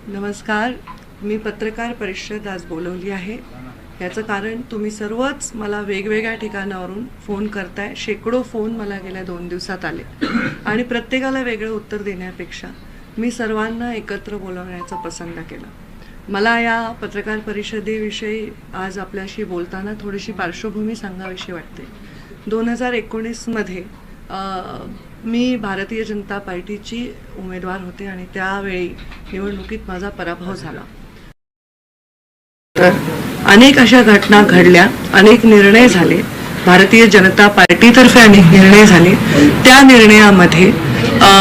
नमस्कार. मी पत्रकार परिषद आज बोलवली आहे. याचं कारण तुम्ही सर्वच मला वेगवेगळ्या ठिकाणावरून फोन करताय. शेकडो फोन मला गेल्या 2 दिवसात आले आणि प्रत्येकाला वेगळं उत्तर देण्यापेक्षा मी सर्वांना एकत्र बोलवण्याचा पसंत केला. मला या पत्रकार परिषदेविषयी आज आपल्याशी बोलताना थोडीशी पार्श्वभूमी सांगावीशी वाटते. 2019मध्ये मी भारतीय जनता पार्टीची उमेदवार होते आणि त्यावेळी निवडणुकीत माझा पराभव झाला. तर अनेक अशा घटना घडल्या, अनेक निर्णय झाले. भारतीय जनता पार्टीतर्फे अनेक निर्णय झाले. त्या निर्णयामध्ये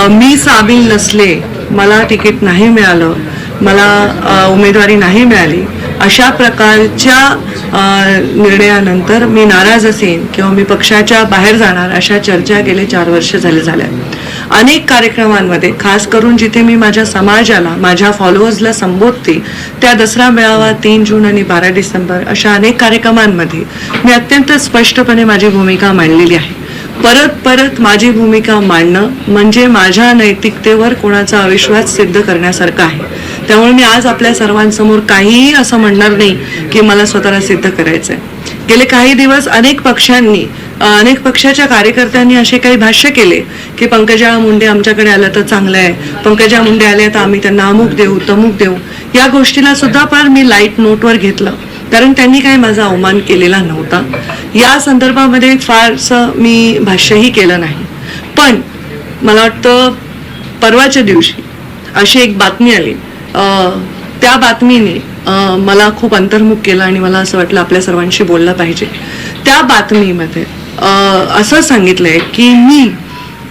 मी सामील नसले, मला तिकीट नाही मिळालं, मला उमेदवारी नाही मिळाली, अशा प्रकारच्या निर्णयानंतर मी नाराज असेन किंवा मी पक्षाच्या बाहेर जाणार अशा चर्चा गेले 4 वर्ष झाल्या. अनेक कार्यक्रमांमध्ये, खास करून जिथे मी माझ्या समाजाला, माझ्या फॉलोअर्सला संबोधते, त्या दसरा मेळावा, 3 जून आणि 12 डिसेंबर अशा अनेक कार्यक्रमांमध्ये मी अत्यंत स्पष्टपणे माझी भूमिका मांडलेली आहे. परत माझी भूमिका मांडणं म्हणजे माझ्या नैतिकतेवर कोणाचा अविश्वास सिद्ध करण्यासारखं आहे. त्यामुळे मी आज आपल्या सर्वांसमोर काहीही असं म्हणणार नाही की मला स्वतःला सिद्ध करायचं आहे. गेले काही दिवस अनेक पक्षाच्या कार्यकर्त्यांनी असे काही भाष्य केले की पंकजा मुंडे आमच्याकडे आलं तर चांगलं आहे, पंकजा मुंडे आले तर आम्ही त्यांना अमुक देऊ तमुक देऊ. या गोष्टीला सुद्धा फार मी लाईट नोटवर घेतलं, कारण त्यांनी काही माझा अवमान केलेला नव्हता. या संदर्भामध्ये फारसं मी भाष्यही केलं नाही. पण मला वाटतं परवाच्या दिवशी अशी एक बातमी आली. त्या बातमीने मला खूप अंतर्मुख केलं आणि मला असं वाटलं आपल्या सर्वांशी बोललं पाहिजे. त्या बातमीमध्ये असं सांगितलंय की मी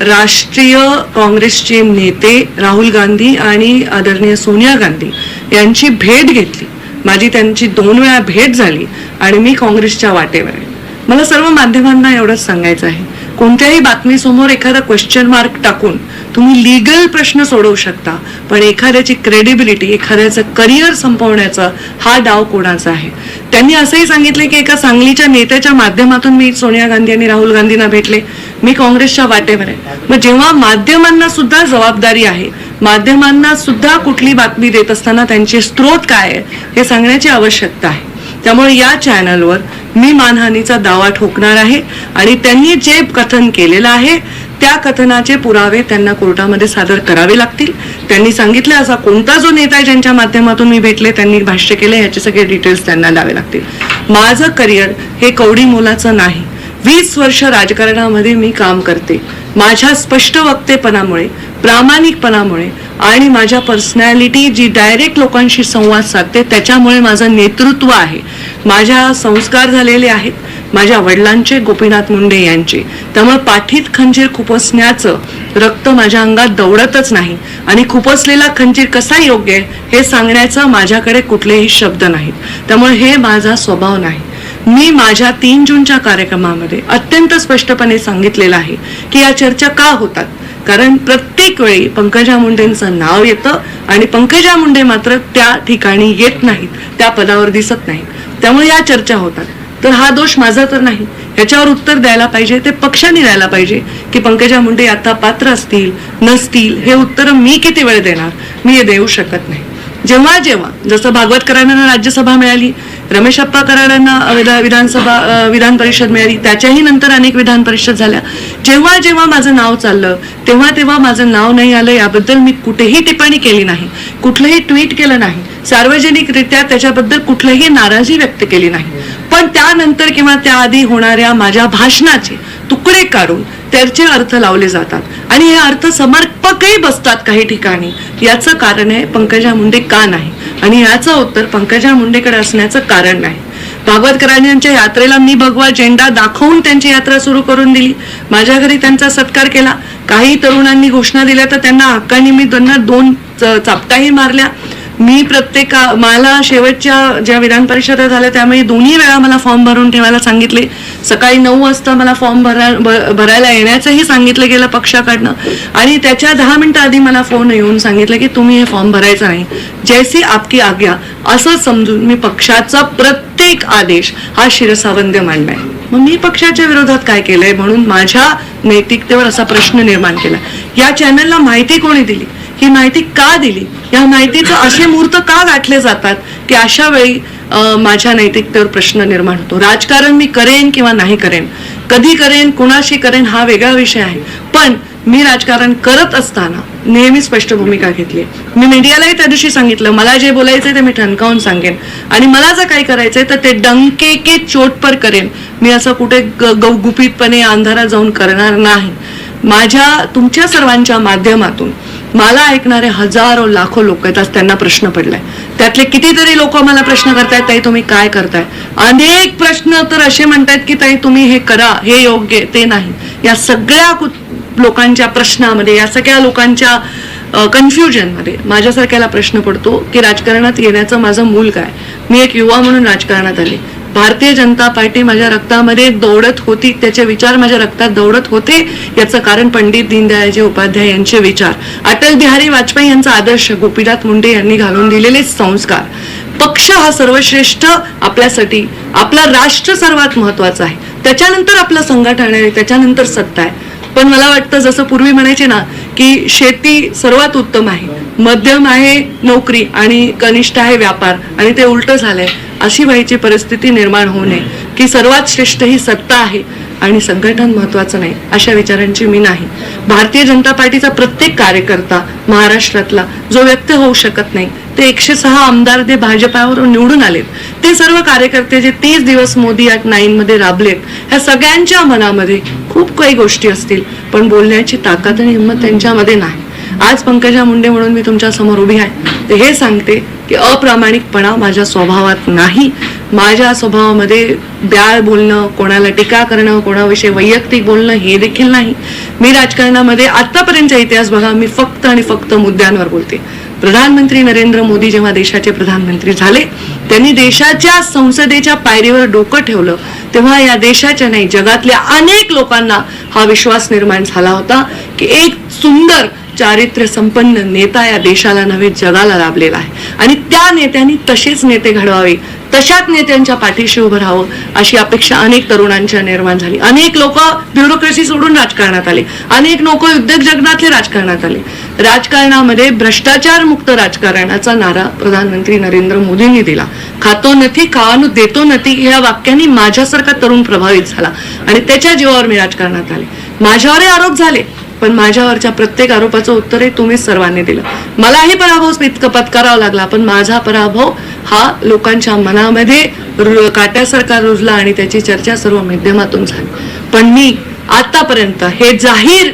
राष्ट्रीय काँग्रेसचे नेते राहुल गांधी आणि आदरणीय सोनिया गांधी यांची भेट घेतली. माझी त्यांची 2 वेळा भेट झाली आणि मी काँग्रेसच्या वाटेवर आहे. मला सर्व माध्यमांना एवढंच सांगायचं आहे, कोणत्याही बातमीसमोर एखादा क्वेश्चन मार्क टाकून तुम्ही लीगल प्रश्न सोडवू शकता, पण एखाद्याची क्रेडिबिलिटी, एखाद्याचं करिअर संपवण्याचा हा डाव कोणाचा आहे. त्यांनी असंही सांगितले की एका सांगलीच्या नेत्याच्या माध्यमातून मी सोनिया गांधी आणि राहुल गांधींना भेटले, मी काँग्रेसच्या वाटेवर आहे. मग जेव्हा माध्यमांना सुद्धा जबाबदारी आहे, माध्यमांना सुद्धा कुठली बातमी देत असताना त्यांचे स्रोत काय आहे हे सांगण्याची आवश्यकता आहे. त्यामुळे या चॅनलवर मी मानहानीचा दावा ठोकणार आहे आणि त्यांनी जे कथन केलेलं आहे त्या कथनाचे पुरावे त्यांना कोर्टामध्ये सादर करावे लागतील. त्यांनी सांगितले असा कोणता जो नेता आहे ज्यांच्या माध्यमातून मी भेटले, त्यांनी भाष्य केले, याचे सगळे डिटेल्स त्यांना द्यावे लागतील. माझं करिअर हे कवडी मोलाचं नाही. 20 वर्ष राजकारणामध्ये मी काम करते. माझ्या स्पष्ट वक्तेपणामुळे, प्रामाणिकपणामुळे आणि माझ्या पर्सनॅलिटी जी डायरेक्ट लोकांशी संवाद साधते त्याच्यामुळे माझं नेतृत्व आहे. माझ्या संस्कार झालेले आहेत माझ्या वडिलांचे, गोपीनाथ मुंडे यांचे. त्यामुळे पाठीत खंजीर खुपसण्याचं रक्त माझ्या अंगात दौडतच नाही आणि खुपसलेला खंजीर कसा योग्य आहे हे सांगण्याचं माझ्याकडे कुठलेही शब्द नाहीत. त्यामुळे हे माझा स्वभाव नाही. मी माझ्या 3 जूनच्या कार्यक्रमामध्ये अत्यंत स्पष्टपणे सांगितलेलं आहे की या चर्चा का होतात, कारण प्रत्येक वेळी पंकजा मुंडेंचं नाव येतं आणि पंकजा मुंडे मात्र त्या ठिकाणी येत नाहीत, त्या पदावर दिसत नाहीत. त्यामुळे या चर्चा होतात. तर हा दोष माझा तर नाही. ह्याच्यावर उत्तर द्यायला पाहिजे ते पक्षाने द्यायला पाहिजे की पंकजा मुंडे आता पात्र असतील नसतील हे उत्तर मी किती वेळ देणार, मी हे देऊ शकत नाही. जेव्हा जसं भागवत कराडांना राज्यसभा मिळाली, रमेश अप्पा कराडांना विधान परिषद मिळाली, त्याच्याही नंतर अनेक विधान परिषद झाल्या. जेव्हा माझं नाव चाललं तेव्हा माझं नाव नाही आलं याबद्दल मी कुठेही टिप्पणी केली नाही, कुठलंही ट्विट केलं नाही, सार्वजनिकरित्या त्याच्याबद्दल कुठलीही नाराजी व्यक्त केली नाही. पण त्यानंतर किंवा त्याआधी होणाऱ्या माझ्या भाषणाचे तुकडे काढून त्याचे अर्थ लावले जातात आणि हे अर्थ समर्पकही बसतात काही ठिकाणी. याचं कारण आहे पंकजा मुंडे का नाही, आणि याचं उत्तर पंकजा मुंडेकडे असण्याचं कारण नाही. भागवत कराडांच्या यात्रेला मी भगवा झेंडा दाखवून त्यांची यात्रा सुरू करून दिली. माझ्या घरी त्यांचा सत्कार केला. काही तरुणांनी घोषणा दिल्या तर त्यांना हक्काने मी त्यांना 2 चापटाही मारल्या. मी मला शेवटच्या ज्या विधान परिषदा झाल्या त्यामुळे 2ही वेळा मला फॉर्म भरून ठेवायला सांगितले. सकाळी 9 वाजता मला फॉर्म भरायला येण्याचंही सांगितलं गेलं पक्षाकडनं आणि त्याच्या 10 मिनिटं आधी मला फोन येऊन सांगितलं की तुम्ही हे फॉर्म भरायचं नाही, जैसी आपकी आज्ञा असं समजून मी पक्षाचा प्रत्येक आदेश हा शिरसावंद्य मांडलाय. मग मी पक्षाच्या विरोधात काय केलंय म्हणून माझ्या नैतिकतेवर असा प्रश्न निर्माण केला. या चॅनलला माहिती कोणी दिली? ही माहिती का दिली, या माहितीचं असे मुहूर्त का गाठले जातात की अशा वेळी माझ्या नैतिकतेवर प्रश्न निर्माण होतो. राजकारण मी करेन किंवा नाही करेन, कधी करेन, कुणाशी करेन हा वेगळा विषय आहे, पण मी राजकारण करत असताना नेहमी स्पष्ट भूमिका घेतली. मी मीडियालाही त्या दिवशी सांगितलं, मला जे बोलायचंय ते मी ठणकावून सांगेन आणि मला जर काही करायचंय तर ते डंके के चोट पर करेन. मी असं कुठे गुपितपणे अंधारात जाऊन करणार नाही. माझ्या तुमच्या सर्वांच्या माध्यमातून मला ऐकणारे हजारो लाखो लोक आहेत. आज त्यांना प्रश्न पडलाय, त्यातले कितीतरी लोक मला प्रश्न करतायत, ताई तुम्ही काय करताय. अनेक प्रश्न तर असे म्हणतायत की ताई तुम्ही हे करा, हे योग्य ते नाही. या सगळ्या लोकांच्या प्रश्नामध्ये, या सगळ्या लोकांच्या कन्फ्युजनमध्ये माझ्यासारख्याला प्रश्न पडतो की राजकारणात येण्याचं माझं मूल काय. मी एक युवा म्हणून राजकारणात आले. भारतीय जनता पार्टी माझ्या रक्तामध्ये दौडत होती, त्याचे विचार माझ्या रक्तात दौडत होते. याचं कारण पंडित दीनदयाळजी उपाध्याय यांचे विचार, अटल बिहारी वाजपेयी यांचा आदर्श, गोपीनाथ मुंडे यांनी घालून दिलेले संस्कार. पक्ष हा सर्वश्रेष्ठ आपल्यासाठी, आपला राष्ट्र सर्वात महत्वाचा आहे, त्याच्यानंतर आपलं संघटन आहे, त्याच्यानंतर सत्ता आहे. पण मला वाटतं जसं पूर्वी म्हणायचे ना की शेती सर्वात उत्तम आहे, मध्यम आहे नोकरी आणि कनिष्ठ आहे व्यापार, आणि ते उलट झालंय. अशी व्हायची परिस्थिती निर्माण होऊ नये की सर्वात श्रेष्ठ ही सत्ता आहे आणि संघटन महत्वाचं नाही, अशा विचारांची मी नाही. भारतीय जनता पार्टीचा प्रत्येक कार्यकर्ता महाराष्ट्रातला जो व्यक्त होऊ शकत नाही, ते 106 आमदार जे भाजपावरून निवडून आलेत, ते सर्व कार्यकर्ते जे 30 दिवस मोदी ॲट 9 मध्ये राबलेत, ह्या सगळ्यांच्या मनामध्ये खूप काही गोष्टी असतील, पण बोलण्याची ताकद आणि हिंमत त्यांच्यामध्ये नाही. आज पंकजा मुंडे म्हणून मी तुमच्या समोर उभी आहे, ते हे सांगते की अप्रामाणिकपणा माझ्या स्वभावात नाही. माझ्या स्वभावामध्ये ब्याळ बोलणं, कोणाला टीका करणं, कोणाविषयी वैयक्तिक बोलणं हे देखील नाही. मी राजकारणामध्ये आतापर्यंतचा इतिहास बघा, मी फक्त आणि फक्त मुद्द्यांवर बोलते. प्रधानमंत्री नरेंद्र मोदी जेव्हा देशाचे प्रधानमंत्री झाले, त्यांनी देशाच्या संसदेच्या पायरीवर डोकं ठेवलं, तेव्हा या देशाच्या नाही जगातल्या अनेक लोकांना हा विश्वास निर्माण झाला होता की एक सुंदर चारित्र्य संपन्न नेता या देशाला नव्हे जगाला लाभलेला आहे, आणि त्या नेत्यांनी तसेच नेते घडवावे, तशाच नेत्यांच्या पाठीशी उभं राहावं अशी अपेक्षा अनेक तरुणांच्या निर्माण झाली. अनेक लोक ब्युरोक्रेसी सोडून राजकारणात आले, अनेक लोक उद्योग जगतातले राजकारणात आले. राजकारणामध्ये भ्रष्टाचार मुक्त राजकारणाचा नारा प्रधानमंत्री नरेंद्र मोदींनी दिला. खातो नथी खावानू देतो नथी या वाक्यांनी माझ्यासारखा तरुण प्रभावित झाला आणि त्याच्या जीवावर मी राजकारणात आले. माझ्यावरही आरोप झाले, पण माझ्यावरच्या प्रत्येक आरोपाचं उत्तरही तुम्हीच सर्वांनी दिलं. मलाही पराभव पत्करावा लागला, पण माझा पराभव हा लोकांच्या मनामध्ये काट्यासारखा रुजला आणि त्याची चर्चा सर्व माध्यमातून झाली. पण मी आतापर्यंत हे जाहीर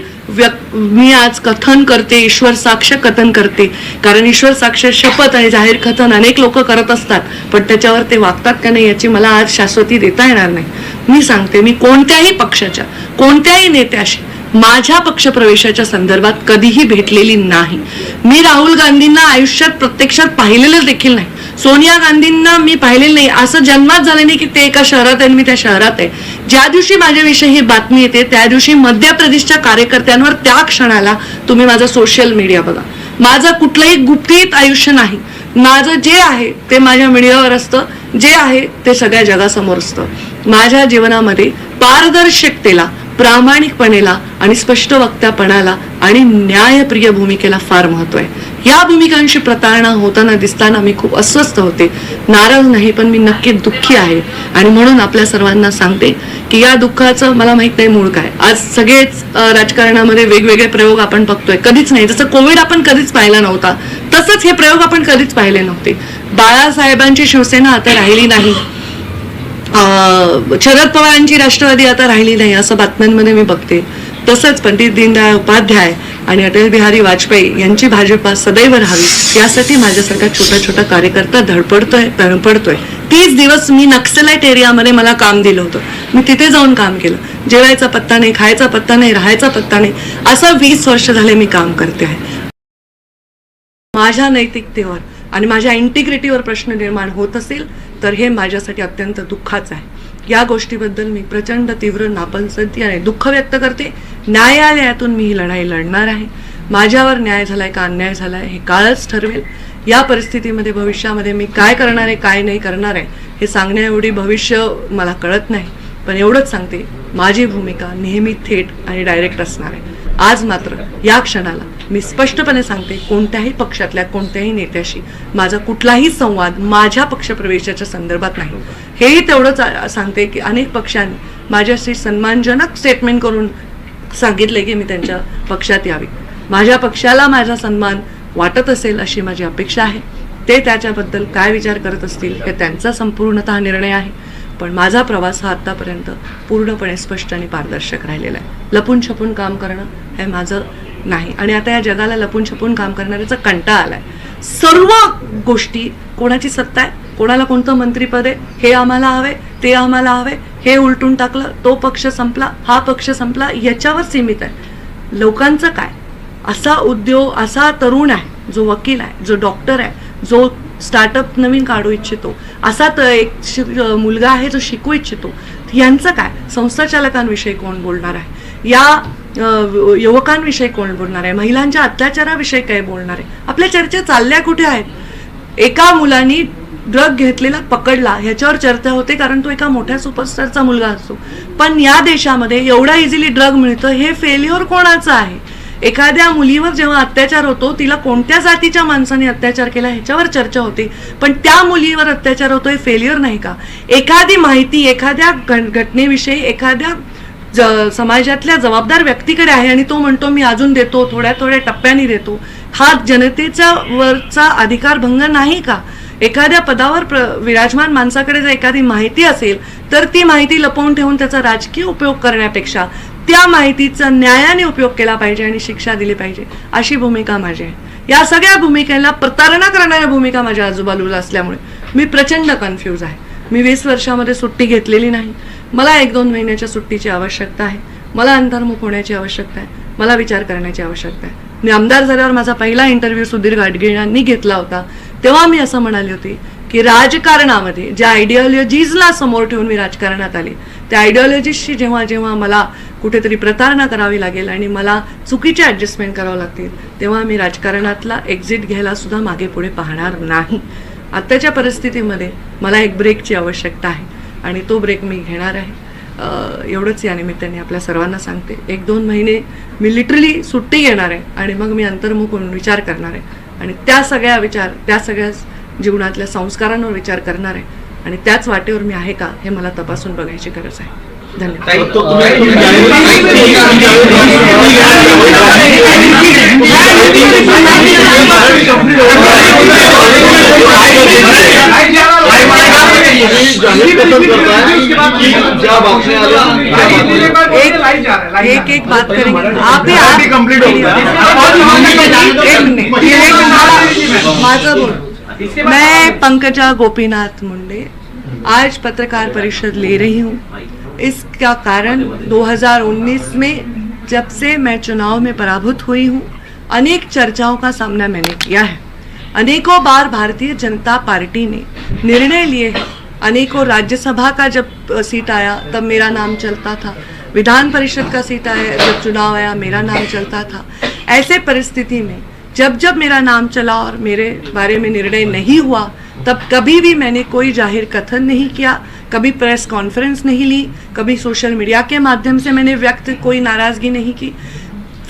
मी आज कथन करते, ईश्वर साक्ष कथन करते, कारण ईश्वर साक्ष शपथ आणि जाहीर कथन अनेक लोक करत असतात, पण त्याच्यावर ते वागतात का नाही याची मला आज शाश्वती देता येणार नाही. मी सांगते, मी कोणत्याही पक्षाच्या कोणत्याही नेत्याशी माझ्या पक्षप्रवेशाच्या संदर्भात कधीही भेटलेली नाही. मी राहुल गांधींना आयुष्यात प्रत्यक्षात पाहिलेलं देखील नाही. सोनिया गांधींना मी पाहिलेलं नाही. असं जन्मात झालं नाही की ते एका शहरात आहे आणि मी त्या शहरात आहे. ज्या दिवशी माझ्याविषयी ही बातमी येते त्या दिवशी मध्य प्रदेशच्या कार्यकर्त्यांवर त्या क्षणाला तुम्ही माझा सोशल मीडिया बघा. माझं कुठलंही गुपित आयुष्य नाही. माझं जे आहे ते माझ्या मीडियावर असतं, जे आहे ते सगळ्या जगासमोर असतं. माझ्या जीवनामध्ये पारदर्शकतेला, प्रामाणिकपणेला आणि स्पष्ट वक्त्यापणाला आणि न्यायप्रिय भूमिकेला फार महत्व आहे. या भूमिकांशी प्रतारणा होताना दिसताना मी खूप अस्वस्थ होते. नाराज नाही, पण मी नक्की दुःखी आहे. आणि म्हणून आपल्या सर्वांना सांगते की या दुःखाचं मला माहित नाही मूळ काय. आज सगळेच राजकारणामध्ये वेगवेगळे प्रयोग आपण बघतोय. कधीच नाही, जसं कोविड आपण कधीच पाहिला नव्हता, तसंच हे प्रयोग आपण कधीच पाहिले नव्हते. बाळासाहेबांची शिवसेना आता राहिली नाही, शरद पवारांची राष्ट्रवादी आता राहिली नाही, असं बातम्यांमध्ये मी बघते. तसंच पंडित दीनदयाळ उपाध्याय आणि अटल बिहारी वाजपेयी यांची भाजपा सदैव राहावी यासाठी माझ्यासारखा छोटा छोटा कार्यकर्ता धडपडतोय. 30 दिवस मी नक्सलाइट एरियामध्ये मला काम दिलं होतं. मी तिथे जाऊन काम केलं. जेवायचा पत्ता नाही, खायचा पत्ता नाही, राहायचा पत्ता नाही, असं 20 वर्ष झाले मी काम करते आहे. माझ्या नैतिकतेवर आणि माझ्या इंटिग्रिटीवर प्रश्न निर्माण होत असेल तर हे माझ्यासाठी अत्यंत दुःखाचं आहे. या गोष्टीबद्दल मी प्रचंड तीव्र नापसंती आणि दुःख व्यक्त करते. न्यायालयातून मी ही लढाई लढणार आहे. माझ्यावर न्याय झालाय का अन्याय झालाय हे काळच ठरवेल. या परिस्थितीमध्ये भविष्यामध्ये मी काय करणार आहे, काय नाही करणार आहे हे सांगण्याएवढी भविष्य मला कळत नाही. पण एवढंच सांगते, माझी भूमिका नेहमी थेट आणि डायरेक्ट असणार आहे. आज मात्र या क्षणाला मी स्पष्टपणे सांगते, कोणत्याही पक्षातल्या कोणत्याही नेत्याशी माझा कुठलाही संवाद माझ्या पक्षप्रवेशाच्या संदर्भात नाही. हेही तेवढंच सांगते की अनेक पक्षांनी माझ्याशी सन्मानजनक स्टेटमेंट करून सांगितले की मी त्यांच्या पक्षात यावे. माझ्या पक्षाला माझा सन्मान वाटत असेल अशी माझी अपेक्षा आहे. ते त्याच्याबद्दल काय विचार करत असतील हे त्यांचा संपूर्णतः निर्णय आहे. पण माझा प्रवास हा आत्तापर्यंत पूर्णपणे स्पष्ट आणि पारदर्शक राहिलेला आहे. लपून छपून काम करणं हे माझं नाही. आणि आता या जगाला लपून छपून काम करणाऱ्याचा कंटाळा आलाय. सर्व गोष्टी, कोणाची सत्ता आहे, कोणाला कोणतं मंत्रीपद आहे, हे आम्हाला हवे, ते आम्हाला हवे, हे उलटून टाकलं, तो पक्ष संपला, हा पक्ष संपला, याच्यावर सीमित आहे. लोकांचं काय? असा उद्योग, असा तरुण आहे जो वकील आहे, जो डॉक्टर आहे, जो स्टार्टअप नवीन काढू इच्छितो, असा एक मुलगा आहे जो शिकू इच्छितो, यांचं काय? संस्थाचालकांविषयी कोण बोलणार आहे? या युवकांविषयी कोण बोलणार आहे? महिलांच्या अत्याचाराविषयी काय बोलणार आहे? आपल्या चर्चा चालल्या कुठे आहेत? एका मुलांनी ड्रग घेतलेला पकडला ह्याच्यावर चर्चा होते कारण तो एका मोठ्या सुपरस्टारचा मुलगा असतो. पण या देशामध्ये एवढा इझिली ड्रग मिळतं, हे फेल्युअर कोणाचं आहे? एखाद्या मुलीवर जेव्हा अत्याचार होतो, तिला कोणत्या जातीच्या माणसाने अत्याचार केला ह्याच्यावर चर्चा होते, पण त्या मुलीवर अत्याचार होतो हे फेल्युअर नाही का? एखादी माहिती एखाद्या घटनेविषयी एखाद्या समाजातल्या जबाबदार व्यक्तीकडे आहे आणि तो म्हणतो मी अजून देतो, थोड्या थोड्या टप्प्याने देतो, हा जनतेच्या वरचा अधिकार भंग नाही का? एखाद्या पदावर विराजमान माणसाकडे जर एखादी माहिती असेल तर ती माहिती लपवून ठेवून त्याचा राजकीय उपयोग करण्यापेक्षा त्या माहितीचा न्यायाने उपयोग केला पाहिजे आणि शिक्षा दिली पाहिजे, अशी भूमिका माझी आहे. या सगळ्या भूमिकेला प्रतारणा करणाऱ्या भूमिका माझ्या आजूबाजूला असल्यामुळे मी प्रचंड कन्फ्यूज आहे. मी 20 वर्षामध्ये सुट्टी घेतलेली नाही. मला 1-2 महिन्याच्या सुट्टीची आवश्यकता आहे. मला अंतर्मुख होण्याची आवश्यकता आहे. मला विचार करण्याची आवश्यकता आहे. मी आमदार झाल्यावर माझा पहिला इंटरव्ह्यू सुधीर गाडगीळ यांनी घेतला होता, तेव्हा मी असं म्हणाले होते की राजकारणामध्ये ज्या आयडिओलॉजीजला समोर ठेवून मी राजकारणात आले, त्या आयडिओलॉजीजशी जेव्हा जेव्हा मला कुठेतरी प्रतारणा करावी लागेल आणि मला चुकीचे ॲडजस्टमेंट करावं लागतील, तेव्हा मी राजकारणातला एक्झिट घ्यायला सुद्धा मागे पुढे पाहणार नाही. आत्ताच्या परिस्थितीमध्ये मला एक ब्रेकची आवश्यकता आहे आणि तो ब्रेक मी घेणार आहे. एवढंच या निमित्ताने आपल्या सर्वांना सांगते. 1-2 महिने मी लिटरली सुट्टी घेणार आहे आणि मग मी अंतर्मुख होऊन विचार करणार आहे आणि त्या सगळ्या जीवनातल्या संस्कारांवर विचार करणार आहे आणि त्याच वाटेवर मी आहे का हे मला तपासून बघायची गरज आहे. धन्यवाद. एक बात करेंगे आप ही कंप्लीट माझं बोल. मैं पंकजा गोपीनाथ मुंडे आज पत्रकार परिषद ले रही हूँ. इसका कारण 2019 में जब से मैं चुनाव में पराभूत हुई हूँ, अनेक चर्चाओं का सामना मैंने किया है. अनेकों बार भारतीय जनता पार्टी ने निर्णय लिए हैं. अनेकों राज्यसभा का जब सीट आया तब मेरा नाम चलता था, विधान परिषद का सीट आया जब चुनाव आया मेरा नाम चलता था. ऐसे परिस्थिति में जब जब मेरा नाम चला और मेरे बारे में निर्णय नहीं हुआ, तब कभी भी मैंने कोई जाहिर कथन नहीं किया, कभी प्रेस कॉन्फ्रेंस नहीं ली, कभी सोशल मीडिया के माध्यम से मैंने व्यक्त कोई नाराज़गी नहीं की.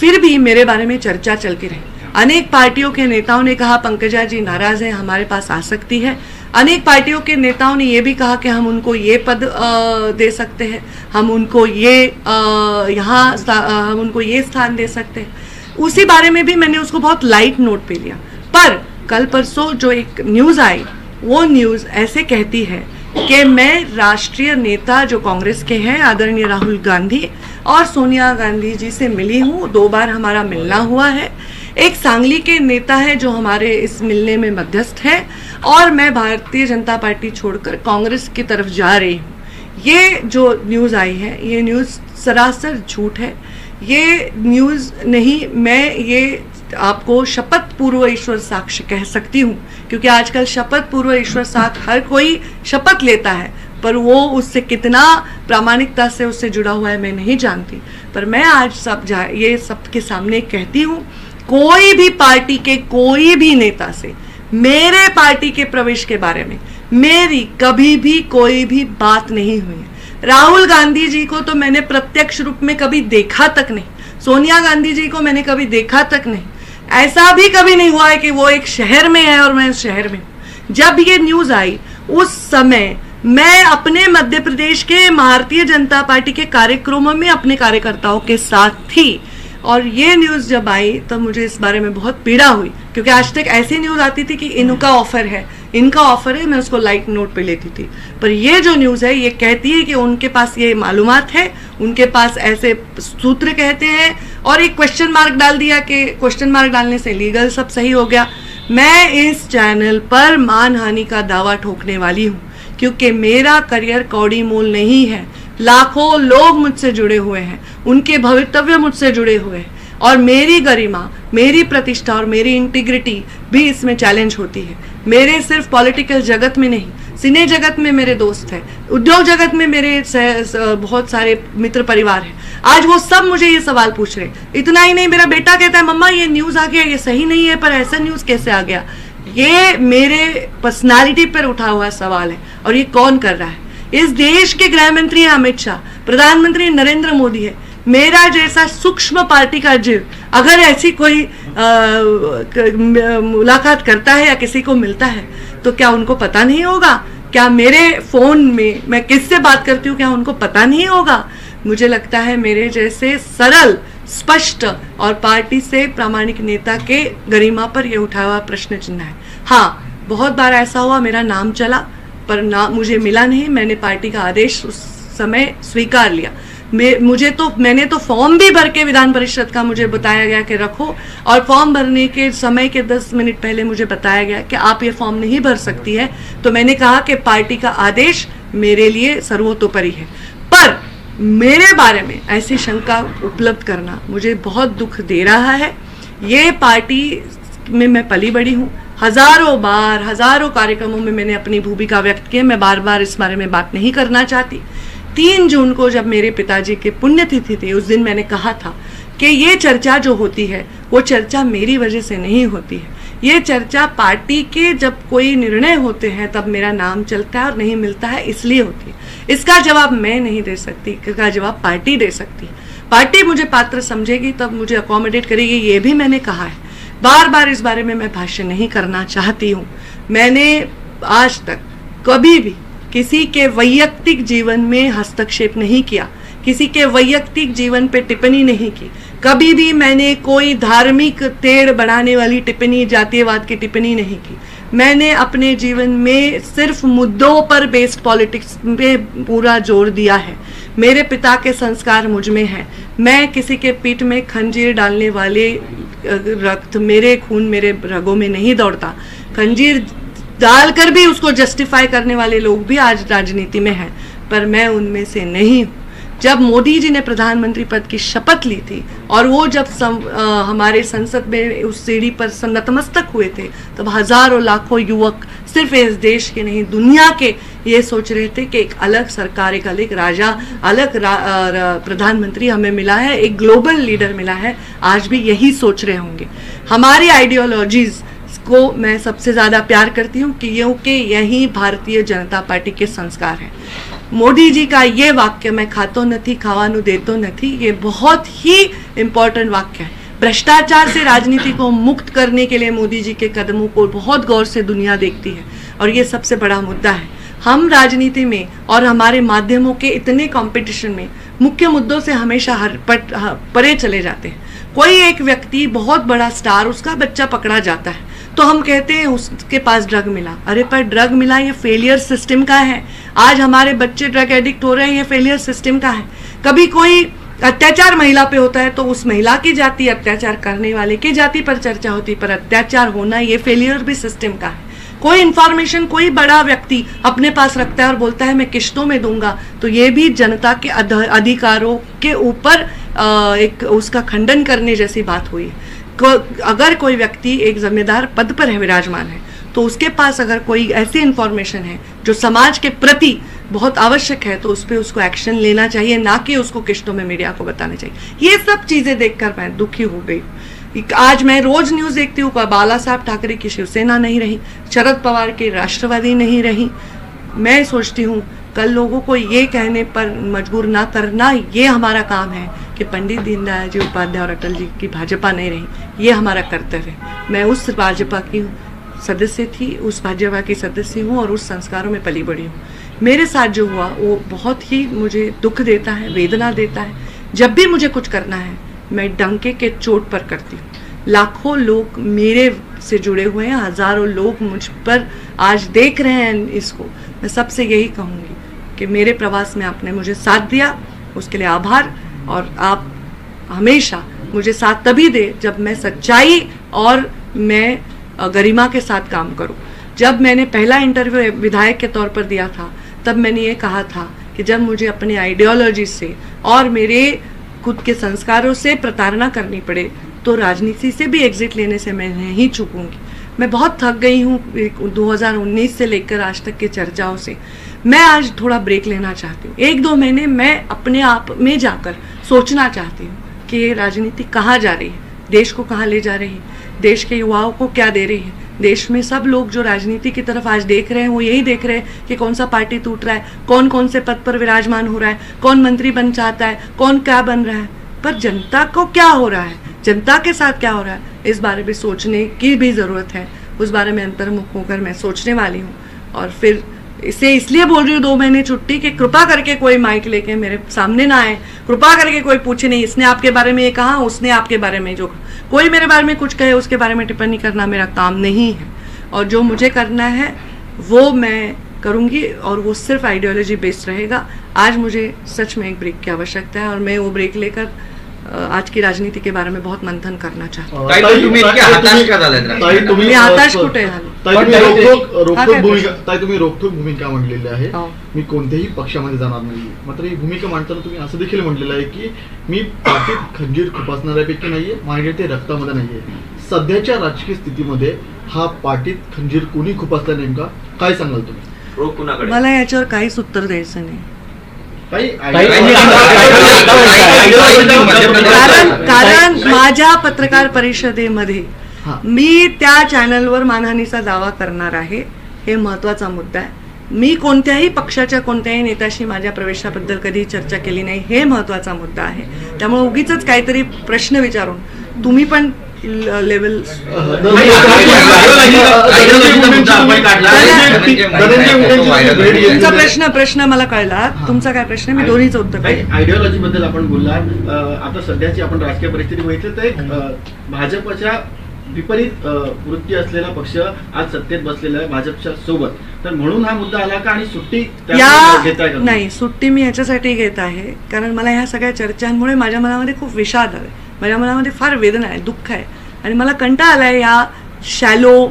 फिर भी मेरे बारे में चर्चा चलती रही. अनेक पार्टियों के नेताओं ने कहा पंकजा जी नाराज़ हैं, हमारे पास आ सकती है. अनेक पार्टियों के नेताओं ने ये भी कहा कि हम उनको ये पद दे सकते हैं, हम उनको ये स्थान दे सकते हैं. उसी बारे में भी मैंने उसको बहुत लाइट नोट पे लिया. पर कल परसों जो एक न्यूज़ आई, वो न्यूज़ ऐसे कहती है कि मैं राष्ट्रीय नेता जो कांग्रेस के हैं आदरणीय राहुल गांधी और सोनिया गांधी जी से मिली हूँ. 2 बार हमारा मिलना हुआ है. एक सांगली के नेता है जो हमारे इस मिलने में मध्यस्थ है और मैं भारतीय जनता पार्टी छोड़कर कांग्रेस की तरफ जा रही हूँ. ये जो न्यूज़ आई है ये न्यूज़ सरासर झूठ है. ये न्यूज़ नहीं, मैं ये आपको शपथ पूर्व ईश्वर साक्ष्य कह सकती हूँ, क्योंकि आजकल शपथ पूर्व ईश्वर साक्ष्य हर कोई शपथ लेता है, पर वो उससे कितना प्रामाणिकता से उससे जुड़ा हुआ है मैं नहीं जानती. पर मैं आज ये सबके सामने कहती हूँ, कोई भी पार्टी के कोई भी नेता से मेरे पार्टी के प्रवेश के बारे में मेरी कभी भी कोई भी बात नहीं हुई है. राहुल गांधी जी को तो मैंने प्रत्यक्ष रूप में कभी देखा तक नहीं. सोनिया गांधी जी को मैंने कभी देखा तक नहीं। ऐसा भी कभी नहीं हुआ है कि वो एक शहर में है और मैं उस शहर में हूँ। जब ये न्यूज आई उस समय मैं अपने मध्य प्रदेश के भारतीय जनता पार्टी के कार्यक्रमों में अपने कार्यकर्ताओं के साथ थी, और ये न्यूज़ जब आई तब मुझे इस बारे में बहुत पीड़ा हुई, क्योंकि आज तक ऐसी न्यूज़ आती थी कि इनका ऑफर है, इनका ऑफर है, मैं उसको लाइट नोट पे लेती थी। पर ये जो न्यूज़ है ये कहती है कि उनके पास ये मालूमात है, उनके पास ऐसे सूत्र कहते हैं, और एक क्वेश्चन मार्क डाल दिया कि क्वेश्चन मार्क डालने से लीगल सब सही हो गया। मैं इस चैनल पर मानहानि का दावा ठोकने वाली हूँ, क्योंकि मेरा करियर कौड़ी मोल नहीं है। लाखों लोग मुझसे जुड़े हुए हैं, उनके भवितव्य मुझसे जुड़े हुए हैं, और मेरी गरिमा, मेरी प्रतिष्ठा और मेरी इंटीग्रिटी भी इसमें चैलेंज होती है। मेरे सिर्फ पॉलिटिकल जगत में नहीं, सिने जगत में मेरे दोस्त हैं, उद्योग जगत में मेरे बहुत सारे मित्र परिवार हैं। आज वो सब मुझे ये सवाल पूछ रहे हैं। इतना ही नहीं, मेरा बेटा कहता है मम्मा ये न्यूज़ आ गया, ये सही नहीं है, पर ऐसा न्यूज़ कैसे आ गया। ये मेरे पर्सनालिटी पर उठा हुआ सवाल है, और ये कौन कर रहा है। इस देश के गृह मंत्री अमित शाह, प्रधानमंत्री नरेंद्र मोदी है। मेरा जैसा सूक्ष्म पार्टी का जीव अगर ऐसी कोई मुलाकात करता है या किसी को मिलता है तो क्या उनको पता नहीं होगा? क्या मेरे फोन में मैं किससे बात करती हूँ क्या उनको पता नहीं होगा? मुझे लगता है मेरे जैसे सरल, स्पष्ट और पार्टी से प्रामाणिक नेता के गरिमा पर यह उठा हुआ प्रश्न चिन्ह है। हाँ, बहुत बार ऐसा हुआ मेरा नाम चला पर ना मुझे मिला नहीं। मैंने पार्टी का आदेश उस समय स्वीकार लिया। मैंने तो फॉर्म भी भर के विधान परिषद का मुझे बताया गया कि रखो, और फॉर्म भरने के समय के 10 मिनट पहले मुझे बताया गया कि आप ये फॉर्म नहीं भर सकती है। तो मैंने कहा कि पार्टी का आदेश मेरे लिए सर्वोतोपरि है। पर मेरे बारे में ऐसी शंका उपलब्ध करना मुझे बहुत दुख दे रहा है। ये पार्टी में मैं पली बड़ी हूँ, हजारों बार हजारों कार्यक्रमों में मैंने अपनी भूमिका व्यक्त की। मैं बार बार इस बारे में बात नहीं करना चाहती। 3 जून को जब मेरे पिताजी की पुण्यतिथि थी, उस दिन मैंने कहा था कि ये चर्चा जो होती है वो चर्चा मेरी वजह से नहीं होती है। ये चर्चा पार्टी के जब कोई निर्णय होते हैं तब मेरा नाम चलता है और नहीं मिलता है, इसलिए होती है। इसका जवाब मैं नहीं दे सकती, इसका जवाब पार्टी दे सकती है। पार्टी मुझे पात्र समझेगी तब मुझे अकोमोडेट करेगी, ये भी मैंने कहा है। बार बार इस बारे में मैं भाष्य नहीं करना चाहती हूँ। मैंने आज तक कभी भी किसी के वैयक्तिक जीवन में हस्तक्षेप नहीं किया, किसी के वैयक्तिक जीवन पे टिप्पणी नहीं की। कभी भी मैंने कोई धार्मिक तेड़ बढ़ाने वाली टिप्पणी, जातीयवाद की टिप्पणी नहीं की। मैंने अपने जीवन में सिर्फ मुद्दों पर बेस्ड पॉलिटिक्स पे पूरा जोर दिया है। मेरे पिता के संस्कार मुझ में हैं। मैं किसी के पीठ में खंजीर डालने वाले रक्त, मेरे खून मेरे रगों में नहीं दौड़ता। खंजीर डालकर भी उसको जस्टिफाई करने वाले लोग भी आज राजनीति में हैं, पर मैं उनमें से नहीं हूँ। जब मोदी जी ने प्रधानमंत्री पद की शपथ ली थी और वो जब हमारे संसद में उस सीढ़ी पर नतमस्तक हुए थे, तब हजारों लाखों युवक सिर्फ इस देश के नहीं दुनिया के ये सोच रहे थे कि एक अलग सरकार, एक अलग राजा, अलग प्रधानमंत्री हमें मिला है, एक ग्लोबल लीडर मिला है। आज भी यही सोच रहे होंगे। हमारी आइडियोलॉजीज को मैं सबसे ज़्यादा प्यार करती हूँ क्योंकि यही भारतीय जनता पार्टी के संस्कार हैं। मोदी जी का ये वाक्य, मैं खातो नहीं खावानू देतो नहीं, ये बहुत ही इम्पोर्टेंट वाक्य है। भ्रष्टाचार से राजनीति को मुक्त करने के लिए मोदी जी के कदमों को बहुत गौर से दुनिया देखती है, और ये सबसे बड़ा मुद्दा है। हम राजनीति में और हमारे माध्यमों के इतने कंपटीशन में मुख्य मुद्दों से हमेशा परे चले जाते हैं। कोई एक व्यक्ति बहुत बड़ा स्टार, उसका बच्चा पकड़ा जाता है तो हम कहते हैं उसके पास ड्रग मिला। अरे पर ड्रग मिला ये फेलियर सिस्टम का है। आज हमारे बच्चे ड्रग एडिक्ट हो रहे हैं, ये फेलियर सिस्टम का है। कभी कोई अत्याचार महिला पे होता है तो उस महिला की जाति, अत्याचार करने वाले की जाति पर चर्चा होती, पर अत्याचार होना ये फेलियर भी सिस्टम का है। कोई इंफॉर्मेशन कोई बड़ा व्यक्ति अपने पास रखता है और बोलता है मैं किश्तों में दूंगा, तो ये भी जनता के अधिकारों के ऊपर एक उसका खंडन करने जैसी बात हुई है। अगर कोई व्यक्ति एक जिम्मेदार पद पर है, विराजमान है, तो उसके पास अगर कोई ऐसी इंफॉर्मेशन है जो समाज के प्रति बहुत आवश्यक है तो उस पर उसको एक्शन लेना चाहिए, ना कि उसको किश्तों में मीडिया को बताना चाहिए। ये सब चीज़ें देखकर मैं दुखी हो गई। आज मैं रोज न्यूज़ देखती हूँ, बाला साहब ठाकरे की शिवसेना नहीं रही, शरद पवार की राष्ट्रवादी नहीं रही। मैं सोचती हूँ कल लोगों को ये कहने पर मजबूर ना करना ये हमारा काम है कि पंडित दीनदयाल जी उपाध्याय और अटल जी की भाजपा नहीं रही, ये हमारा कर्तव्य है। मैं उस भाजपा की सदस्य थी, उस भाजपा की सदस्य हूँ और उस संस्कारों में पली बड़ी हूँ। मेरे साथ जो हुआ वो बहुत ही मुझे दुख देता है, वेदना देता है। जब भी मुझे कुछ करना है मैं डंके के चोट पर करती हूँ। लाखों लोग मेरे से जुड़े हुए हैं, हजारों लोग मुझ पर आज देख रहे हैं इसको। मैं सबसे यही कहूँगी कि मेरे प्रवास में आपने मुझे साथ दिया, उसके लिए आभार। और आप हमेशा मुझे साथ तभी दे जब मैं सच्चाई और मैं गरिमा के साथ काम करूं। जब मैंने पहला इंटरव्यू विधायक के तौर पर दिया था तब मैंने ये कहा था कि जब मुझे अपनी आइडियोलॉजी से और मेरे खुद के संस्कारों से प्रताड़ना करनी पड़े तो राजनीति से भी एग्जिट लेने से मैं नहीं चूकूंगी। मैं बहुत थक गई हूँ 2019 से लेकर आज तक की चर्चाओं से। मैं आज थोड़ा ब्रेक लेना चाहती हूँ। 1-2 महीने मैं अपने आप में जाकर सोचना चाहती हूँ कि ये राजनीति कहाँ जा रही है, देश को कहाँ ले जा रही है, देश के युवाओं को क्या दे रही है। देश में सब लोग जो राजनीति की तरफ आज देख रहे हैं वो यही देख रहे हैं कि कौन सा पार्टी टूट रहा है, कौन कौन से पद पर विराजमान हो रहा है, कौन मंत्री बन चाहता है, कौन क्या बन रहा है। पर जनता को क्या हो रहा है, जनता के साथ क्या हो रहा है, इस बारे में सोचने की भी ज़रूरत है। उस बारे में अंतर्मुख होकर मैं सोचने वाली हूँ। और फिर इसे इसलिए बोल रही हूँ 2 महीने छुट्टी कि कृपा करके कोई माइक लेके मेरे सामने ना आए, कृपा करके कोई पूछे नहीं इसने आपके बारे में ये कहा, उसने आपके बारे में जो कोई मेरे बारे में कुछ कहे उसके बारे में टिप्पणी करना मेरा काम नहीं है। और जो मुझे करना है वो मैं करूँगी और वो सिर्फ आइडियोलॉजी बेस्ड रहेगा। आज मुझे सच में एक ब्रेक की आवश्यकता है और मैं वो ब्रेक लेकर आज की राजनीति के बारे में बहुत मंथन करना चाहते हैं। तुम्ही हताश कुठे झाले? तुम्ही रोखोक भूमिका मांडलेली आहे, मी कोणत्याही पक्षामध्ये जाणार नाही। मात्र ही भूमिका मांडताना तुम्ही असं देखील म्हटलेलं आहे की मी पाठीत खंजीर खुपसणाऱ्यापैकी नाहीये, माझ्या ते रक्तामध्ये नाहीये। सध्याच्या राजकीय स्थितीमध्ये हा पाठीत खंजीर कोणी खुपसला नेमका काय सांगाल तुम्ही? मला याच्यावर काहीच उत्तर द्यायचं नाही। कारण माझ्या पत्रकार परिषदेमध्ये मी त्या चॅनलवर मानहानीचा दावा करणार आहे, हे महत्वाचा मुद्दा आहे। मी कोणत्याही पक्षाच्या कोणत्याही नेत्याशी माझ्या प्रवेशाबद्दल कधी चर्चा केली नाही, हे महत्वाचा मुद्दा आहे। त्यामुळे उगीच काहीतरी प्रश्न विचारून तुम्ही पण लेवल तुमचा प्रश्न मला कळला, तुमचा काय प्रश्न, मी दोन्हीचं उत्तर आयडियोलॉजी बद्दल आपण बोललात। आता सध्याची आपण राजकीय परिस्थिती बघितली तर एक भाजपच्या विपरीत वृत्ती असलेला पक्ष आज सत्तेत बसलेला आहे भाजपच्या सोबत, तर म्हणून हा मुद्दा आला का आणि सुट्टी या नाही? सुट्टी मी याच्यासाठी घेत आहे कारण मला ह्या सगळ्या चर्चांमुळे माझ्या मनामध्ये खूप विषाद आहे, माझ्या मनामध्ये फार वेदना आहे, दुःख आहे आणि मला कंटाळा आलाय या शॅलो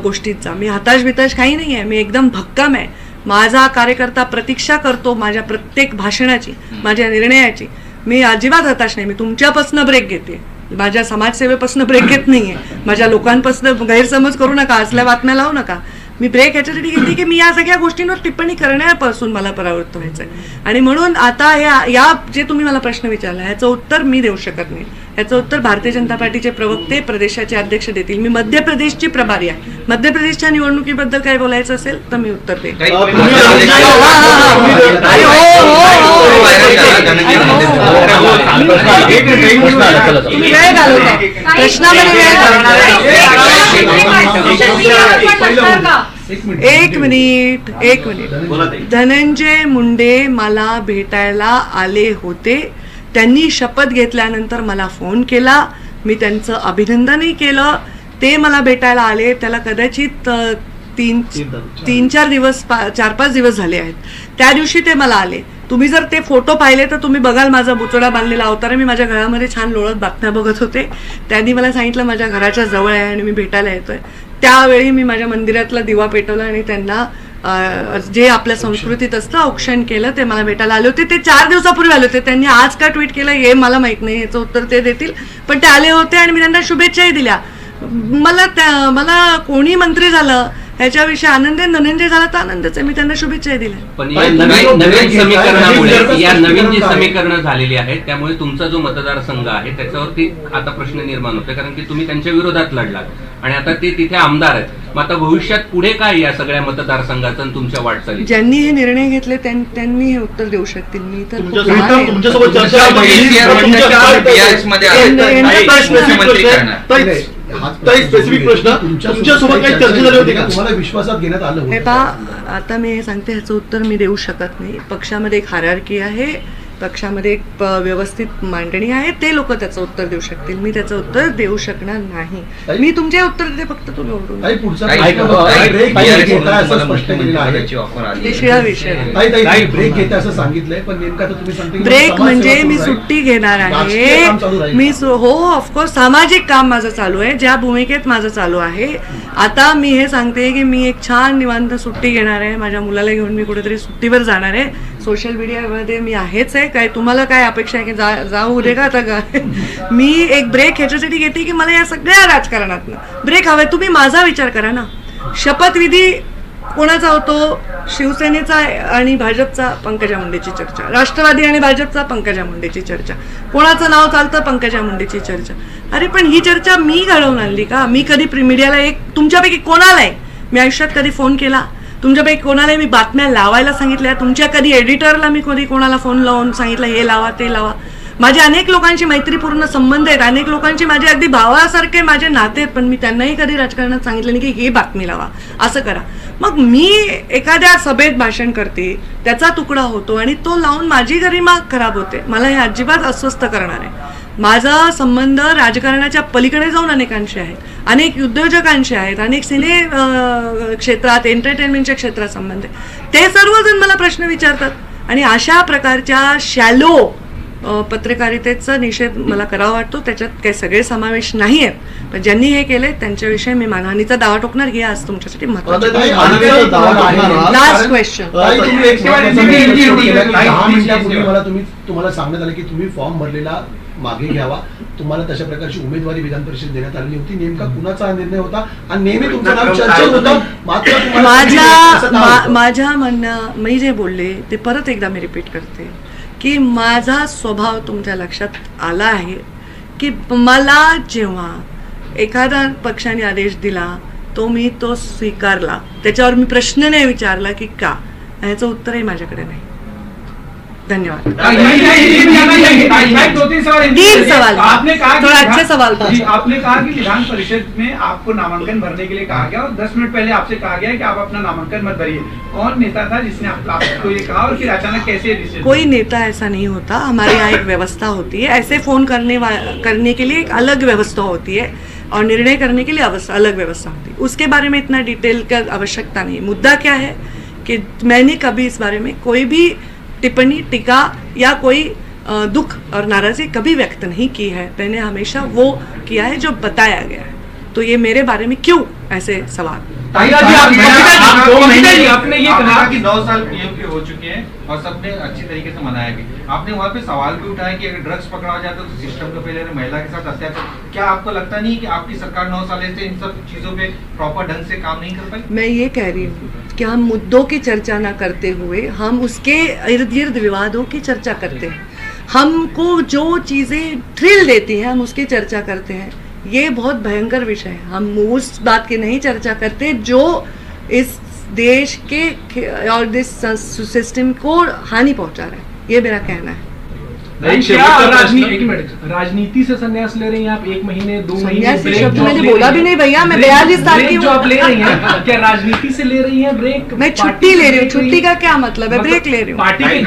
गोष्टींचा। मी हताश काही नाही आहे, मी एकदम भक्कम आहे। माझा कार्यकर्ता प्रतीक्षा करतो माझ्या प्रत्येक भाषणाची, माझ्या निर्णयाची। मी अजिबात हताश नाही। मी तुमच्यापासून ब्रेक घेते, माझ्या समाजसेवेपासून ब्रेक घेत नाहीये, माझ्या लोकांपासून गैरसमज करू नका, असल्या बातम्या लावू नका। मी ब्रेक याच्यासाठी घेते की मी या सगळ्या गोष्टींवर टिप्पणी करण्यापासून मला परावृत्त व्हायचंय आणि म्हणून आता या जे तुम्ही मला प्रश्न विचारला ह्याचं उत्तर मी देऊ शकत नाही। याचं उत्तर भारतीय जनता पार्टीचे प्रवक्ते प्रदेशाचे अध्यक्ष देतील। मी मध्य प्रदेशची प्रभारी आहे, मध्य प्रदेशच्या निवडणुकीबद्दल काय बोलायचं असेल तर मी उत्तर देईन। वेळ घालवता प्रश्नामध्ये वेळ घालवता। एक मिनिट धनंजय मुंडे मला भेटायला आले होते, त्यांनी शपथ घेतल्यानंतर मला फोन केला, मी त्यांचं अभिनंदनही केलं। ते मला भेटायला आले त्याला कदाचित 3-4 दिवस 4-5 दिवस झाले आहेत। त्या दिवशी ते मला आले, तुम्ही जर ते फोटो पाहिले तर तुम्ही बघाल माझा बुचडा बांधलेला अवतार, मी माझ्या घरामध्ये छान लोळत बातम्या बघत होते। त्यांनी मला सांगितलं माझ्या घराच्या जवळ आहे आणि मी भेटायला येतोय। त्यावेळी मी माझ्या मंदिरातला दिवा पेटवला आणि त्यांना जे आपल्या संस्कृतीत असतं औक्षण केलं, ते मला भेटायला आले होते। ते 4 दिवसापूर्वी आले होते, त्यांनी आज का ट्विट केलं हे मला माहित नाही, याचं उत्तर ते देतील, पण ते आले होते आणि मी त्यांना शुभेच्छाही दिल्या। मला कोणी मंत्री झालं ह्याच्याविषयी आनंद आहे. धनंजय झाला तर आनंदच आहे, मी त्यांना शुभेच्छा दिल्या. पण या नवीन समीकरणामुळे या नवीन जी समीकरणं झालेली आहेत त्यामुळे तुमचा जो मतदारसंघ आहे त्याच्यावरती आता प्रश्न निर्माण होतोय, कारण की तुम्ही त्यांच्या विरोधात लढलात आणि आता ते तिथे आमदार आहेत. मग आता भविष्यात पुढे काय या सगळ्या मतदारसंघाचं आणि तुमच्या वाटचाली? ज्यांनी हे निर्णय घेतले त्यांनी हे उत्तर देऊ शकतील. मी तर खूप लहान आहे. तुमच्यासोबत चर्चा स्पेसिफिक प्रश्न तुमच्यासोबत काही चर्चा झाली होती का? तुम्हाला विश्वासात घेण्यात आलं हे होतं पहा, आता मी हे सांगते, ह्याचं उत्तर मी देऊ शकत नाही. पक्षामध्ये एक हायरार्की आहे, पक्षामध्ये एक व्यवस्थित मांडणी आहे, ते लोक त्याचं उत्तर देऊ शकतील. मी त्याचं उत्तर देऊ शकणार नाही. मी तुमचे उत्तर देते फक्त तुम्ही ओरडून. ताई, पुढचा प्रश्न ब्रेक घेताय असं स्पष्ट केलेलं आहे. विषया विषय ताई, ब्रेक घेताय असं सांगितलंय, पण नेमका तर तुम्ही सांगता ब्रेक म्हणजे मी सुट्टी घेणार आहे. मी हो ऑफकोर्स सामाजिक काम माझं चालू आहे, ज्या भूमिकेत माझं चालू आहे. आता मी हे सांगते की मी एक छान निवांत सुट्टी घेणार आहे. माझ्या मुलाला घेऊन मी कुठेतरी सुट्टीवर जाणार आहे. सोशल मीडियामध्ये मी आहेच आहे. काय तुम्हाला काय अपेक्षा आहे की जाऊ दे का आता? मी एक ब्रेक ह्याच्यासाठी घेते की मला या सगळ्या राजकारणातनं ब्रेक हवाय. तुम्ही माझा विचार करा ना. शपथविधी कोणाचा होतो? शिवसेनेचा आणि भाजपचा पंकजा मुंडेची चर्चा, राष्ट्रवादी आणि भाजपचा पंकजा मुंडेची चर्चा, कोणाचं नाव चालतं? पंकजा मुंडेची चर्चा. अरे पण ही चर्चा मी घडवून आणली का? मी कधी मीडियाला तुमच्यापैकी कोणाला आहे मी आयुष्यात कधी फोन केला? तुमच्यापैकी कोणाला मी बातम्या लावायला सांगितल्या? तुमच्या कधी एडिटरला मी कधी कोणाला फोन लावून सांगितलं हे लावा ते लावा? माझे अनेक लोकांशी मैत्रीपूर्ण संबंध आहेत, अनेक लोकांची माझे अगदी भावासारखे माझे नाते आहेत, पण मी त्यांनाही कधी राजकारणात सांगितलं नाही की हे बातमी लावा, असं करा. मग मी एखाद्या सभेत भाषण करते, त्याचा तुकडा होतो आणि तो लावून माझी गरिमा खराब होते. मला हे अजिबात अस्वस्थ करणार आहे. माझा संबंध राजकारणाच्या पलीकडे जाऊन अनेकांशी आहेत, अनेक उद्योजकांशी आहेत, अनेक सिने क्षेत्रात, एंटरटेनमेंटच्या क्षेत्रात संबंध आहे. ते सर्वजण मला प्रश्न विचारतात आणि अशा प्रकारच्या शॅलो पत्रकारितेचा निषेध मला करावा वाटतो. त्याच्यात काही सगळे समावेश नाही आहेत, पण ज्यांनी हे केले त्यांच्याविषयी मी मानहानीचा दावा ठोकणार. हे आज तुमच्यासाठी महत्त्वाचं. Last question. तुम्हाला सांगण्यात आलं की तुम्ही फॉर्म भरलेला मागे घ्यावा, तुम्हाला तशा प्रकारची उमेदवारी विधान परिषद देण्यात आलेली होती. नेमका कुणाचा निर्णय होता आणि नेहमी तुमचं नाव चर्चेत होतं, मात्र माझ्या म्हणणं मी जे बोलले ते परत एकदा मी रिपीट करते की माझा स्वभाव तुमच्या लक्षात आला आहे की मला जेव्हा एखादा पक्षाने आदेश दिला मी तो स्वीकारला. त्याच्यावर मी प्रश्न नाही विचारला की का, याचं उत्तरही माझ्याकडे नाही. धन्यवाद. तीन सवाल, आपने कहा थोड़ा अच्छे सवाल था. आपने कहा कि विधान परिषद में आपको नामांकन भरने के लिए कहा गया और 10 मिनट पहले आपसे कहा गया कि आप अपना नामांकन मत भरिए. कौन नेता था जिसने आपको ये कहा और फिर अचानक कैसे डिसीजन? कोई नेता ऐसा नहीं होता. हमारे यहाँ एक व्यवस्था होती है. ऐसे फोन करने के लिए एक अलग व्यवस्था होती है और निर्णय करने के लिए अलग व्यवस्था होती है. उसके बारे में इतना डिटेल का आवश्यकता नहीं. मुद्दा क्या है कि मैंने कभी इस बारे में कोई भी टिप्पणी, टीका या कोई दुख और नाराजगी कभी व्यक्त नहीं की है. मैंने हमेशा वो किया है जो बताया गया है. तो ये मेरे बारे में क्यों ऐसे सवाल? आपने ये कहा कि 9 साल पीएम के हो चुके हैं और सबने अच्छी तरीके से मनाया गया. आपने वहाँ पे सवाल भी उठाया कि अगर ड्रग्स पकड़ा जाता तो सिस्टम को पहले महिला के साथ अत्याचार. क्या आपको लगता नहीं कि आपकी सरकार 9 साल से इन सब चीजों पे प्रॉपर ढंग से काम नहीं कर पाई? मैं ये कह रही हूँ कि हम मुद्दों की चर्चा ना करते हुए हम उसके इर्द गिर्द विवादों की चर्चा करते हैं. हमको जो चीज़ें थ्रिल देती हैं हम उसकी चर्चा करते हैं. ये बहुत भयंकर विषय है. हम उस बात की नहीं चर्चा करते जो इस देश के और इस सिस्टम को हानि पहुंचा रहा है. ये मेरा कहना है. राजनीति से संन्यास ले रही हैं आप? 1 महीने 2 महीने संन्यास ब्रेक शब्द जो आप मैंने ले बोला रही भी हैं, नहीं भैया. मैं 42 साल की ब्रेक जो हूँ. आप ले रही हैं, क्या राजनीति से ले रही हैं ब्रेक? मैं छुट्टी ले रही हूँ. छुट्टी का क्या मतलब है? ब्रेक ले रही हूँ. पार्टी के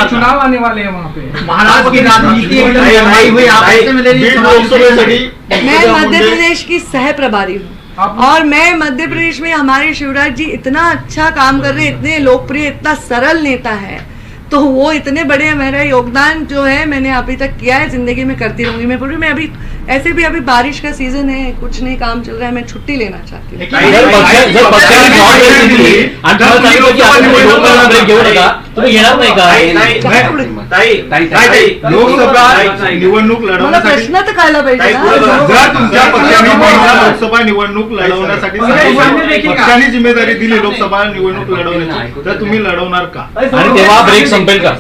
चुनाव आने वाले हैं वहाँ पे. महाराष्ट्र की राजनीति मैं मध्य प्रदेश की सह प्रभारी हूँ और मैं मध्य प्रदेश में हमारे शिवराज जी इतना अच्छा काम कर रहे हैं, इतने लोकप्रिय, इतना सरल नेता है. तो वो इतने बड़े, मेरा योगदान जो है मैंने अभी तक किया है, जिंदगी में करती रहूंगी. मैं अभी ऐसे भी अभी बारिश का सीजन है, कुछ नहीं काम चल रहा है, मैं छुट्टी लेना चाहती हूँ। जर पक्षाने जबाबदारी दिली आणि तुम्हाला सांगितलं की आता तुम्ही लोकसभा ब्रेक घेऊ नका, तुम्ही घेणार नाही का? लोकसभा निवडणूक मला लढवण्यासाठी प्रश्न तर कळला पाहिजे ना. जर तुमच्या पक्षाने महिला लोकसभा निवडणूक लढवण्यासाठी पक्षाने जिम्मेदारी दिली लोकसभा निवडणूक लढवण्याची, तर तुम्ही लढवणार का? आणि तेव्हा ब्रेक संपेल का?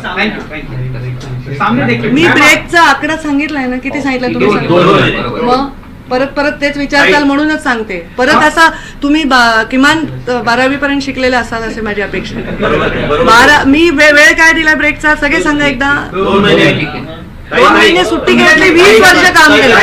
सामने देखिए मी ब्रेकचा आकडा सांगितलाय ना, किती सांगितलं तुम्ही सांगितलं? मग परत तेच विचारताल म्हणूनच सांगते. परत असा तुम्ही किमान 12वी पर्यंत शिकलेले असाल असे माझी अपेक्षा आहे. मी वेळ काय दिला ब्रेकचा सगळे सांगा एकदा. 2 महिने सुट्टी घेतली, 20 वर्ष काम केलं.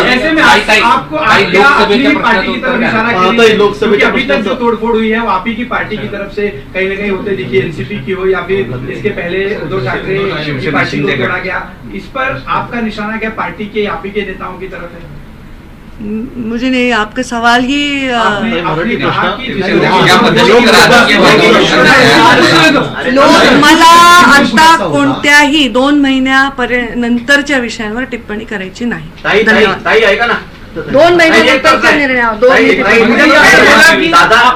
ऐसे में आपको अपनी पार्टी की तरफ इशारा किया, लोकसभेच्या अभी तक जो तोड़फोड़ हुई है वो आप ही की पार्टी की तरफ से कहीं ना कहीं होते दिखी, एनसीपी की हो या फिर इसके पहले उद्धव ठाकरे की पार्टी से लड़ा गया, इस पर आपका निशाना क्या पार्टी के आप ही के नेताओं की तरफ है? मुझे नहीं, आपका सवाल ही आपने कहा कि लोक मला आता कोणत्याही 2 महिन्यापर्यंत नंतरच्या विषयांवर टिप्पणी करायची नाही. धन्यवाद. ऐका ना, 2 महिन्यानंतरच्या निर्णयावर 2 महिने.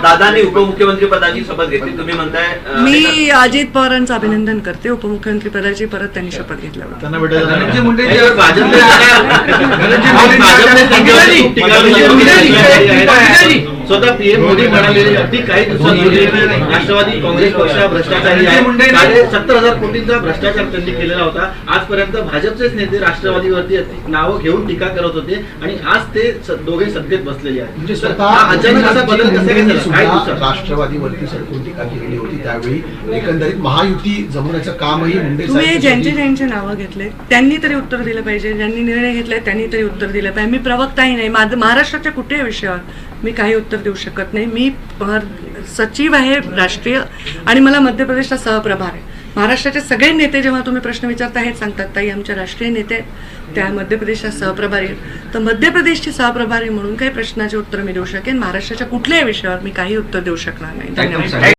दादांनी उपमुख्यमंत्री पदाची शपथ घेतली, तुम्ही म्हणताय मी अजित पवारांचं अभिनंदन करते. उपमुख्यमंत्री पदाची परत त्यांनी शपथ घेतल्यावर. त्यांना भेटायला धनंजय जाणार. मुंडे स्वतः पीएम मोदी म्हणाले अगदी काही दिवसांपूर्वी राष्ट्रवादी काँग्रेस पक्ष भ्रष्टाचारी आहे. 70,000 कोटींचा भ्रष्टाचार त्यांनी केलेला होता. आजपर्यंत भाजपचेच नेते राष्ट्रवादीवरती नावं घेऊन टीका करत होते आणि आज ते दोघे सत्तेत बसलेले आहेत. म्हणजे तर हा अचानक असा बदल कसा काय झाला? काय सुद्धा दिवसात? राष्ट्रवादीवरती सडकून टीका केलेली होती. त्यावेळी एकंदरीत महायुती जमवण्याचं कामही मुंडे तुम्ही साहेब ज्यांचे नावं घेतले त्यांनी तरी उत्तर दिलं पाहिजे. ज्यांनी निर्णय घेतले त्यांनी तरी उत्तर दिलं पाहिजे. मी प्रवक्ताही नाही. महाराष्ट्राच्या कुठल्याही विषयावर मी काही उत्तर देऊ शकत नाही. मी सचिव आहे राष्ट्रीय आणि मला मध्य प्रदेशचा सहप्रभार आहे. महाराष्ट्राचे सगळे नेते जेव्हा तुम्ही प्रश्न विचारता हेच सांगतात, ताई आमच्या राष्ट्रीय नेते त्या मध्य प्रदेशच्या सहप्रभारी आहेत. तर मध्य प्रदेशची सहप्रभारी म्हणून काही प्रश्नाचे उत्तर मी देऊ शकेन. महाराष्ट्राच्या कुठल्याही विषयावर मी काही उत्तर देऊ शकणार नाही. धन्यवाद.